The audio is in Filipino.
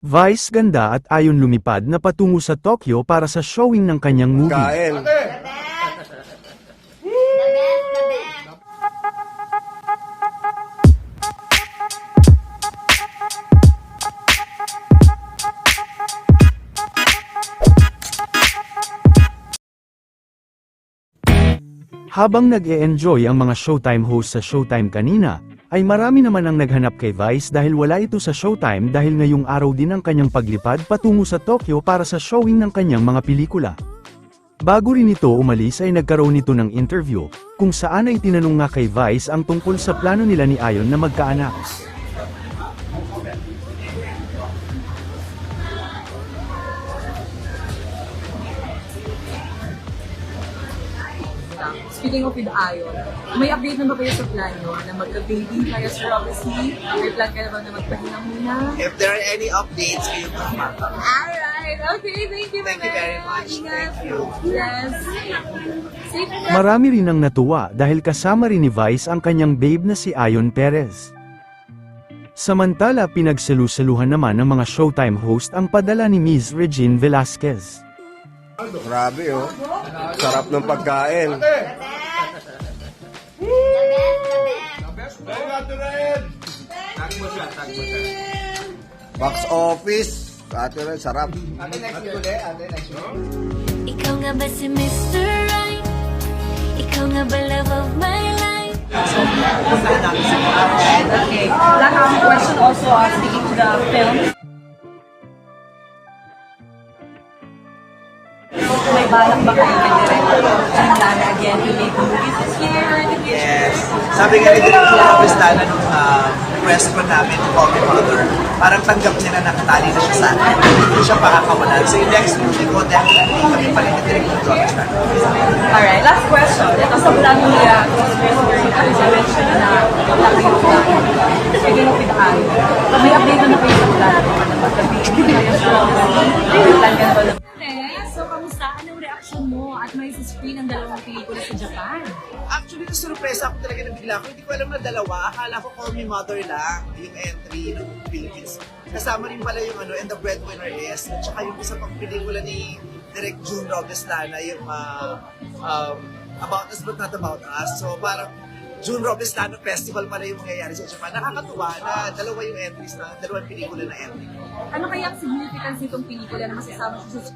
Vice ganda at ayon lumipad na patungo sa Tokyo para sa showing ng kanyang movie. Kain. Habang nag-e-enjoy ang mga Showtime host sa Showtime kanina, ay marami naman ang naghanap kay Vice dahil wala ito sa Showtime dahil ngayong araw din ang kanyang paglipad patungo sa Tokyo para sa showing ng kanyang mga pelikula. Bago rin ito umalis ay nagkaroon ito ng interview, kung saan ay tinanong nga kay Vice ang tungkol sa plano nila ni Ayon na magkaanak. Speaking of with Ayon, may update na ba kayo sa plan nyo na magka-baby kayo sa Roxy? May plan ka na ba na magpahinga muna? If there are any updates, kayo pa. Alright, okay, thank you, Thank you very much. Ingat. Thank you. Yes. Safe na. Marami rin ang natuwa dahil kasama rin ni Vice ang kanyang babe na si Ayon Perez. Samantala pinagsalusaluhan naman ng mga Showtime host ang padala ni Ms. Regine Velasquez. Grabe oh. Sarap ng pagkain. Box office. Ate rin, sarap. Ikaw nga ba si Mr. Right? Ikaw nga ba love of my life? Okay. Last question also, speaking to the film. May balak ba kayo kay Director Jim Lana again to make movies this year or in the future? Yes. Sabi nga ni Director Lopez Lana nung press ko namin, Call Me Mother, parang tanggap niya na nakatali na siya sa akin. Hindi siya pakakawalan. So yung next movie ko, definitely kami pa rin ni Director Lopez Lana. Alright, last question. Ito sa plan niya, as I mentioned na kayo speaking of with Ayon, may update na kayo sa plan na magka-baby kayo sa Roxy? May plan ka na ba? So, kamusta? Anong reaction mo at may screen ang dalawang pelikula sa Japan? Actually, surpresa ako talaga na bigla ko. Hindi ko alam na dalawa. Akala ko Call Me Mother lang yung entry ng Philippines. Kasama rin pala yung And the Breadwinner Is. At saka yung isa pang pelikula ni Direk June Robles Lana, yung About Us But Not About Us. So parang June Robles Lana Festival pala yung mangyayari sa Japan. Nakakatuwa na dalawa yung entries na, dalawang pelikula na entry. Ano kaya ang significance nitong pelikula na masasama siya sa